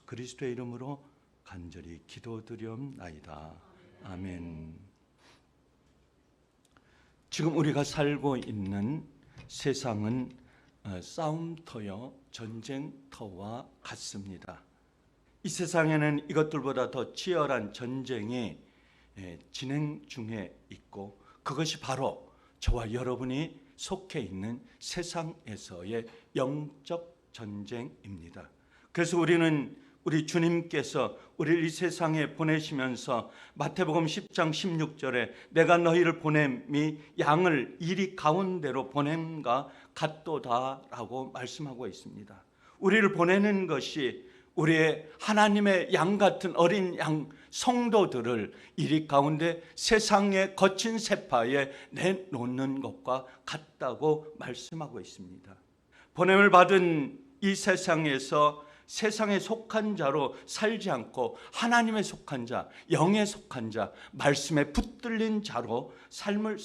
그리스도의 이름으로 간절히 기도드리옵나이다. 아멘. 지금 우리가 살고 있는 세상은 싸움터여 전쟁터와 같습니다. 이 세상에는 이것들보다 더 치열한 전쟁이 진행 중에 있고, 그것이 바로 저와 여러분이 속해 있는 세상에서의 영적 전쟁입니다. 그래서 우리 주님께서 우리를 이 세상에 보내시면서 마태복음 10장 16절에 내가 너희를 보냄이 양을 이리 가운데로 보냄과 같도다라고 말씀하고 있습니다. 우리를 보내는 것이 우리의 하나님의 양 같은 어린 양 성도들을 이리 가운데 세상의 거친 세파에 내놓는 것과 같다고 말씀하고 있습니다. 보냄을 받은 이 세상에서 세상에 속한 자로 살지 않고 하나님에 속한 자, 영에 속한 자, 말씀에 붙들린 자로 삶을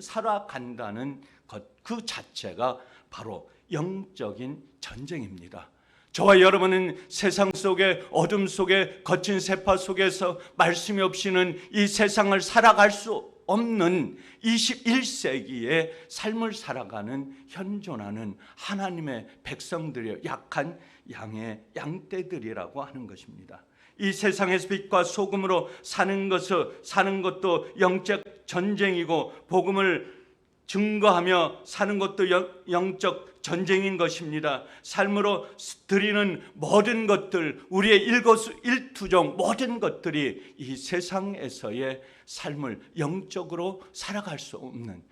살아간다는 것, 그 자체가 바로 영적인 전쟁입니다. 저와 여러분은 세상 속에, 어둠 속에, 거친 세파 속에서 말씀이 없이는 이 세상을 살아갈 수 없는 21세기의 삶을 살아가는, 현존하는 하나님의 백성들이여, 약한 양의 양떼들이라고 하는 것입니다. 이 세상에서 빛과 소금으로 사는 것도 영적 전쟁이고, 복음을 증거하며 사는 것도 영적 전쟁인 것입니다. 삶으로 드리는 모든 것들, 우리의 일거수일투족 모든 것들이 이 세상에서의 삶을 영적으로 살아갈 수 없는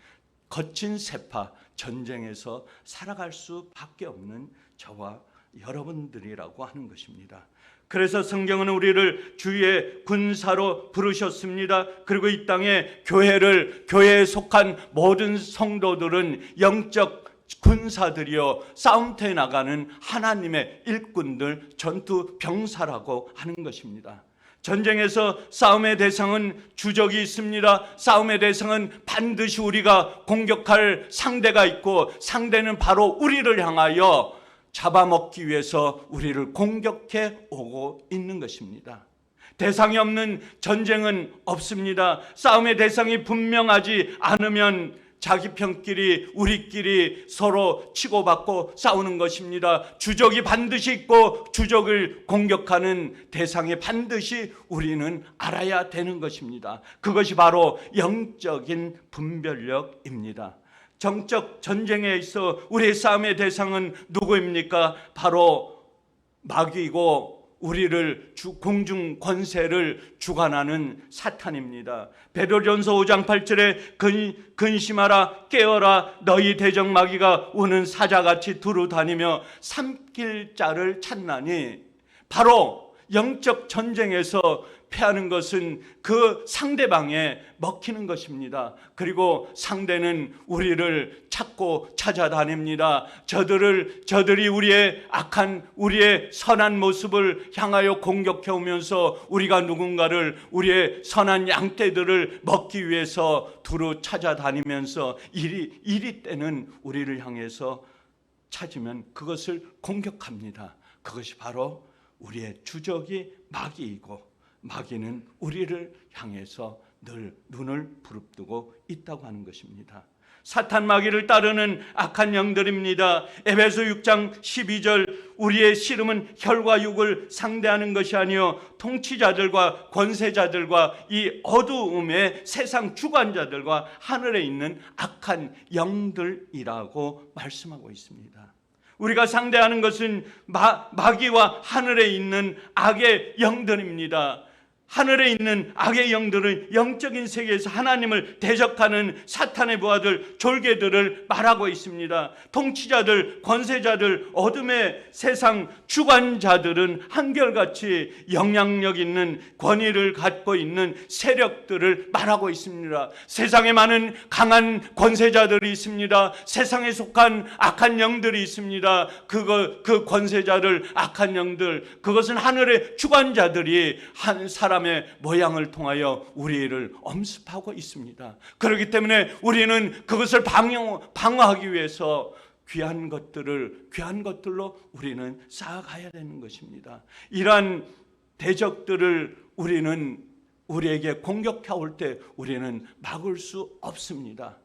거친 세파 전쟁에서 살아갈 수밖에 없는 저와 여러분들이라고 하는 것입니다. 그래서 성경은 우리를 주의 군사로 부르셨습니다. 그리고 이 땅에 교회에 속한 모든 성도들은 영적 군사들이요, 싸움터에 나가는 하나님의 일꾼들, 전투 병사라고 하는 것입니다. 전쟁에서 싸움의 대상은 주적이 있습니다. 싸움의 대상은 반드시 우리가 공격할 상대가 있고, 상대는 바로 우리를 향하여 잡아먹기 위해서 우리를 공격해 오고 있는 것입니다. 대상이 없는 전쟁은 없습니다. 싸움의 대상이 분명하지 않으면 자기 편끼리, 우리끼리 서로 치고받고 싸우는 것입니다. 주적이 반드시 있고, 주적을 공격하는 대상이 반드시 우리는 알아야 되는 것입니다. 그것이 바로 영적인 분별력입니다. 정적 전쟁에 있어 우리의 싸움의 대상은 누구입니까? 바로 마귀이고, 우리를 공중 권세를 주관하는 사탄입니다. 베드로전서 5장 8절에 근심하라, 깨어라, 너희 대적 마귀가 우는 사자같이 두루 다니며 삼킬 자를 찾나니, 바로 영적 전쟁에서 패하는 것은 그 상대방에 먹히는 것입니다. 그리고 상대는 우리를 찾고 찾아다닙니다. 저들이 우리의 선한 모습을 향하여 공격해 오면서 우리가 누군가를, 우리의 선한 양떼들을 먹기 위해서 두루 찾아다니면서 이리 때는 우리를 향해서 찾으면 그것을 공격합니다. 그것이 바로 우리의 주적이 마귀이고, 마귀는 우리를 향해서 늘 눈을 부릅뜨고 있다고 하는 것입니다. 사탄 마귀를 따르는 악한 영들입니다. 에베소 6장 12절, 우리의 씨름은 혈과 육을 상대하는 것이 아니요 통치자들과 권세자들과 이 어두움의 세상 주관자들과 하늘에 있는 악한 영들이라고 말씀하고 있습니다. 우리가 상대하는 것은 마귀와 하늘에 있는 악의 영들입니다. 하늘에 있는 악의 영들은 영적인 세계에서 하나님을 대적하는 사탄의 부하들, 졸개들을 말하고 있습니다. 통치자들, 권세자들, 어둠의 세상 주관자들은 한결같이 영향력 있는 권위를 갖고 있는 세력들을 말하고 있습니다. 세상에 많은 강한 권세자들이 있습니다. 세상에 속한 악한 영들이 있습니다. 그 권세자들, 악한 영들, 그것은 하늘의 주관자들이 한 사람의 모양을 통하여 우리를 엄습하고 있습니다. 그렇기 때문에 우리는 그것을 방어하기 위해서 귀한 것들로 우리는 쌓아가야 되는 것입니다. 이러한 대적들을 우리에게 공격해 올 때 우리는 막을 수 없습니다.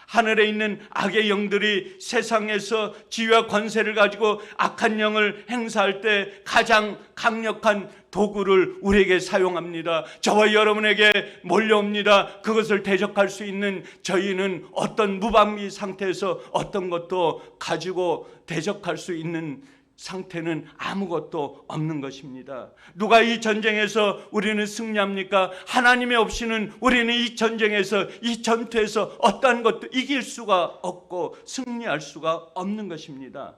하늘에 있는 악의 영들이 세상에서 지위와 권세를 가지고 악한 영을 행사할 때 가장 강력한 도구를 우리에게 사용합니다. 저와 여러분에게 몰려옵니다. 그것을 대적할 수 있는 저희는 어떤 무방비 상태에서 어떤 것도 가지고 대적할 수 있는 상태는 아무것도 없는 것입니다. 누가 이 전쟁에서 우리는 승리합니까? 하나님이 없이는 우리는 이 전쟁에서, 이 전투에서 어떠한 것도 이길 수가 없고 승리할 수가 없는 것입니다.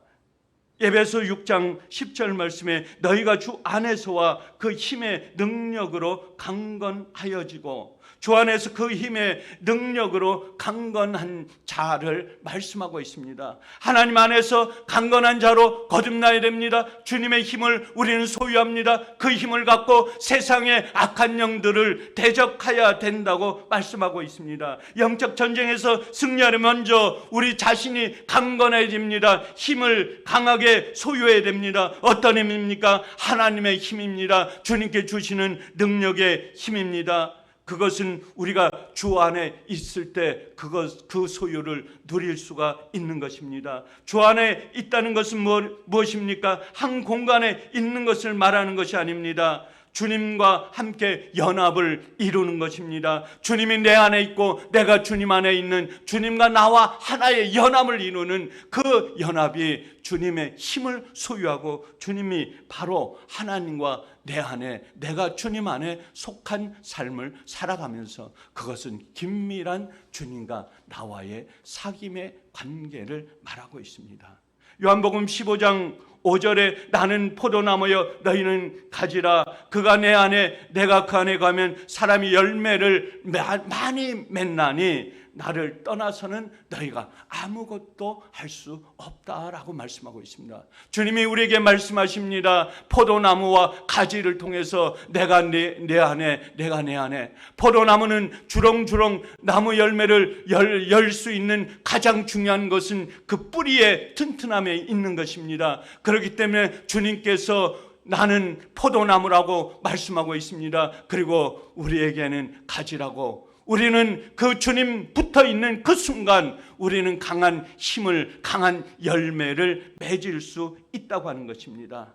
에베소 6장 10절 말씀에 너희가 주 안에서와 그 힘의 능력으로 강건하여지고, 주 안에서 그 힘의 능력으로 강건한 자를 말씀하고 있습니다. 하나님 안에서 강건한 자로 거듭나야 됩니다. 주님의 힘을 우리는 소유합니다. 그 힘을 갖고 세상의 악한 영들을 대적해야 된다고 말씀하고 있습니다. 영적 전쟁에서 승리하려면 먼저 우리 자신이 강건해야 됩니다. 힘을 강하게 소유해야 됩니다. 어떤 힘입니까? 하나님의 힘입니다. 주님께 주시는 능력의 힘입니다. 그것은 우리가 주 안에 있을 때 그 소유를 누릴 수가 있는 것입니다. 주 안에 있다는 것은 무엇입니까? 한 공간에 있는 것을 말하는 것이 아닙니다. 주님과 함께 연합을 이루는 것입니다. 주님이 내 안에 있고 내가 주님 안에 있는, 주님과 나와 하나의 연합을 이루는 그 연합이 주님의 힘을 소유하고 주님이 바로 하나님과 내 안에, 내가 주님 안에 속한 삶을 살아가면서 그것은 긴밀한 주님과 나와의 사귐의 관계를 말하고 있습니다. 요한복음 15장 5절에 나는 포도나무여 너희는 가지라, 그가 내 안에 내가 그 안에 가면 사람이 열매를 많이 맺나니 나를 떠나서는 너희가 아무것도 할 수 없다라고 말씀하고 있습니다. 주님이 우리에게 말씀하십니다. 포도나무와 가지를 통해서 내가 내 안에, 내가 내 안에. 포도나무는 주렁주렁 나무 열매를 열 수 있는 가장 중요한 것은 그 뿌리의 튼튼함에 있는 것입니다. 그렇기 때문에 주님께서 나는 포도나무라고 말씀하고 있습니다. 그리고 우리에게는 가지라고. 우리는 그 주님 붙어 있는 그 순간 우리는 강한 힘을, 강한 열매를 맺을 수 있다고 하는 것입니다.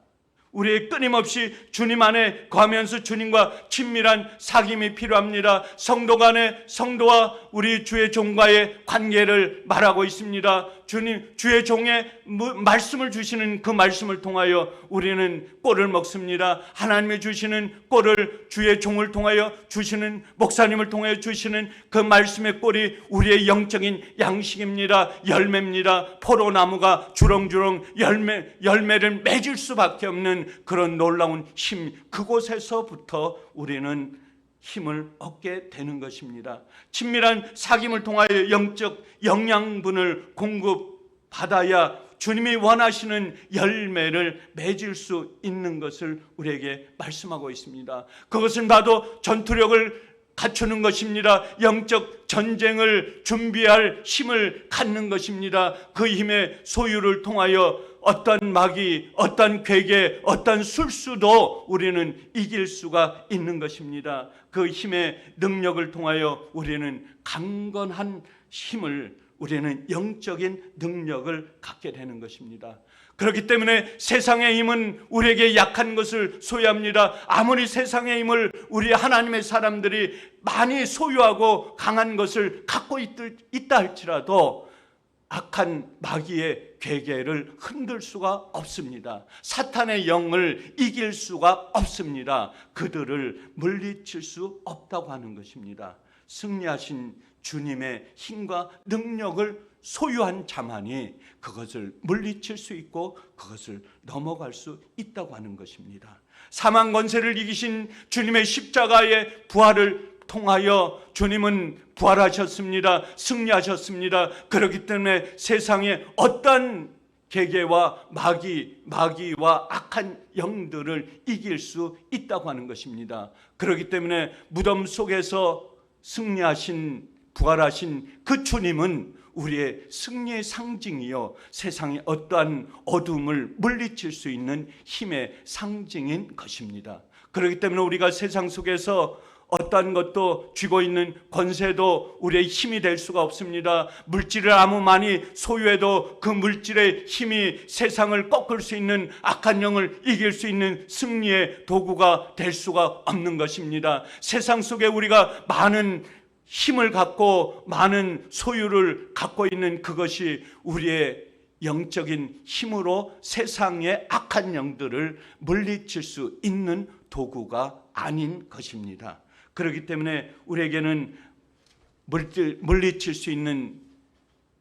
우리의 끊임없이 주님 안에 거하면서 주님과 친밀한 사귐이 필요합니다. 성도 간에, 성도와 우리 주의 종과의 관계를 말하고 있습니다. 주의 종의 말씀을 주시는 그 말씀을 통하여 우리는 꼴을 먹습니다. 하나님이 주시는 꼴을 주의 종을 통하여 주시는, 목사님을 통하여 주시는 그 말씀의 꼴이 우리의 영적인 양식입니다. 열매입니다. 포도나무가 주렁주렁 열매를 맺을 수밖에 없는 그런 놀라운 힘, 그곳에서부터 우리는 힘을 얻게 되는 것입니다. 친밀한 사귐을 통하여 영적 영양분을 공급받아야 주님이 원하시는 열매를 맺을 수 있는 것을 우리에게 말씀하고 있습니다. 그것은 바로 전투력을 갖추는 것입니다. 영적 전쟁을 준비할 힘을 갖는 것입니다. 그 힘의 소유를 통하여 어떤 마귀, 어떤 괴계, 어떤 술수도 우리는 이길 수가 있는 것입니다. 그 힘의 능력을 통하여 우리는 강건한 힘을, 우리는 영적인 능력을 갖게 되는 것입니다. 그렇기 때문에 세상의 힘은 우리에게 약한 것을 소유합니다. 아무리 세상의 힘을 우리 하나님의 사람들이 많이 소유하고 강한 것을 갖고 있다 할지라도 악한 마귀의 괴계를 흔들 수가 없습니다. 사탄의 영을 이길 수가 없습니다. 그들을 물리칠 수 없다고 하는 것입니다. 승리하신 주님의 힘과 능력을 소유한 자만이 그것을 물리칠 수 있고 그것을 넘어갈 수 있다고 하는 것입니다. 사망 권세를 이기신 주님의 십자가의 부활을 통하여 주님은 부활하셨습니다. 승리하셨습니다. 그렇기 때문에 세상에 어떤 계계와 마귀와 악한 영들을 이길 수 있다고 하는 것입니다. 그렇기 때문에 무덤 속에서 승리하신, 부활하신 그 주님은 우리의 승리의 상징이요 세상의 어떠한 어둠을 물리칠 수 있는 힘의 상징인 것입니다. 그렇기 때문에 우리가 세상 속에서 어떠한 것도 쥐고 있는 권세도 우리의 힘이 될 수가 없습니다. 물질을 아무 많이 소유해도 그 물질의 힘이 세상을 꺾을 수 있는 악한 영을 이길 수 있는 승리의 도구가 될 수가 없는 것입니다. 세상 속에 우리가 많은 힘을 갖고 많은 소유를 갖고 있는 그것이 우리의 영적인 힘으로 세상의 악한 영들을 물리칠 수 있는 도구가 아닌 것입니다. 그렇기 때문에 우리에게는 물리칠 수 있는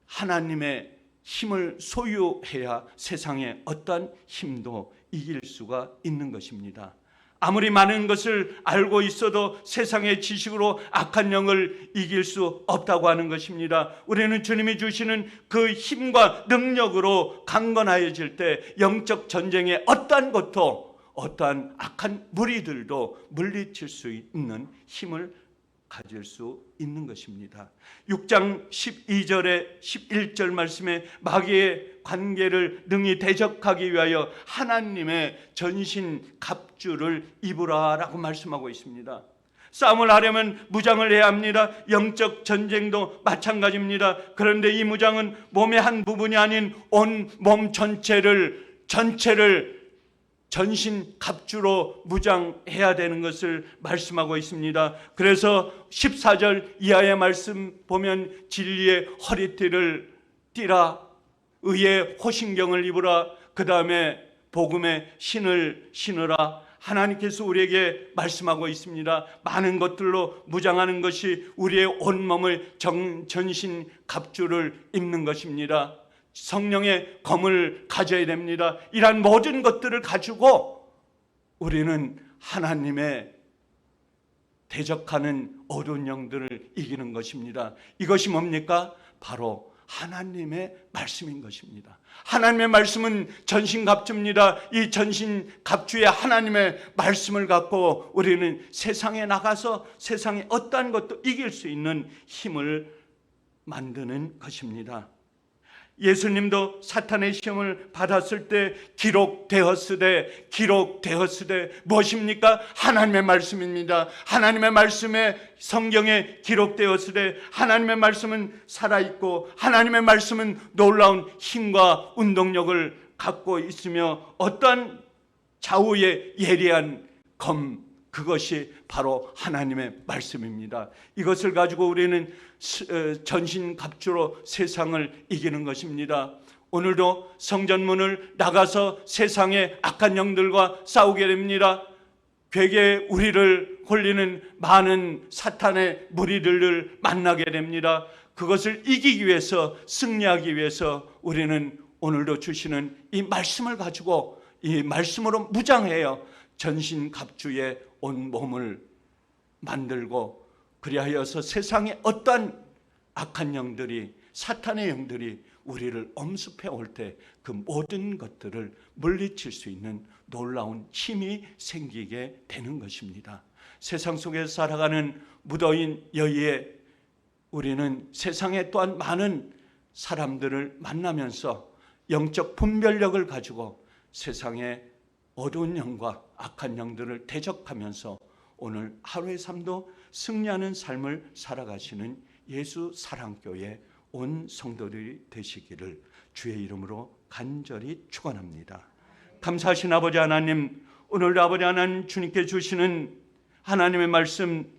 하나님의 힘을 소유해야 세상의 어떠한 힘도 이길 수가 있는 것입니다. 아무리 많은 것을 알고 있어도 세상의 지식으로 악한 영을 이길 수 없다고 하는 것입니다. 우리는 주님이 주시는 그 힘과 능력으로 강건하여질 때 영적 전쟁에 어떠한 것도 어떠한 악한 무리들도 물리칠 수 있는 힘을 가질 수 있는 것입니다. 6장 12절에 11절 말씀에 마귀의 관계를 능히 대적하기 위하여 하나님의 전신 갑주를 입으라라고 말씀하고 있습니다. 싸움을 하려면 무장을 해야 합니다. 영적 전쟁도 마찬가지입니다. 그런데 이 무장은 몸의 한 부분이 아닌 온 몸 전체를 전신 갑주로 무장해야 되는 것을 말씀하고 있습니다. 그래서 14절 이하의 말씀 보면 진리의 허리띠를 띠라, 의의 호신경을 입으라, 그 다음에 복음의 신을 신으라. 하나님께서 우리에게 말씀하고 있습니다. 많은 것들로 무장하는 것이 우리의 온몸을 전신 갑주를 입는 것입니다. 성령의 검을 가져야 됩니다. 이러한 모든 것들을 가지고 우리는 하나님의 대적하는 어두운 영들을 이기는 것입니다. 이것이 뭡니까? 바로 하나님의 말씀인 것입니다. 하나님의 말씀은 전신갑주입니다. 이 전신갑주의 하나님의 말씀을 갖고 우리는 세상에 나가서 세상의 어떠한 것도 이길 수 있는 힘을 만드는 것입니다. 예수님도 사탄의 시험을 받았을 때 기록되었으되 무엇입니까? 하나님의 말씀입니다. 하나님의 말씀에 성경에 기록되었으되 하나님의 말씀은 살아있고 하나님의 말씀은 놀라운 힘과 운동력을 갖고 있으며 어떠한 좌우의 예리한 검, 그것이 바로 하나님의 말씀입니다. 이것을 가지고 우리는 전신갑주로 세상을 이기는 것입니다. 오늘도 성전문을 나가서 세상의 악한 영들과 싸우게 됩니다. 괴계 우리를 홀리는 많은 사탄의 무리들을 만나게 됩니다. 그것을 이기기 위해서, 승리하기 위해서 우리는 오늘도 주시는 이 말씀을 가지고 이 말씀으로 무장해요. 전신갑주의 온 몸을 만들고 그리하여서 세상에 어떠한 악한 영들이, 사탄의 영들이 우리를 엄습해 올 때 그 모든 것들을 물리칠 수 있는 놀라운 힘이 생기게 되는 것입니다. 세상 속에서 살아가는 무더인 여의에 우리는 세상에 또한 많은 사람들을 만나면서 영적 분별력을 가지고 세상의 어두운 영과 악한 영들을 대적하면서 오늘 하루의 삶도 승리하는 삶을 살아가시는 예수 사랑교회 온 성도들이 되시기를 주의 이름으로 간절히 축원합니다. 감사하신 아버지 하나님, 오늘도 아버지 하나님 주님께 주시는 하나님의 말씀,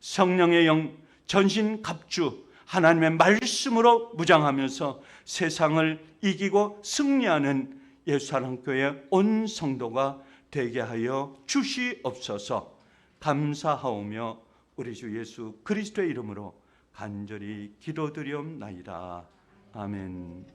성령의 영, 전신갑주 하나님의 말씀으로 무장하면서 세상을 이기고 승리하는 예수사랑교회 온 성도가 되게 하여 주시옵소서. 감사하오며 우리 주 예수 그리스도의 이름으로 간절히 기도드리옵나이다. 아멘.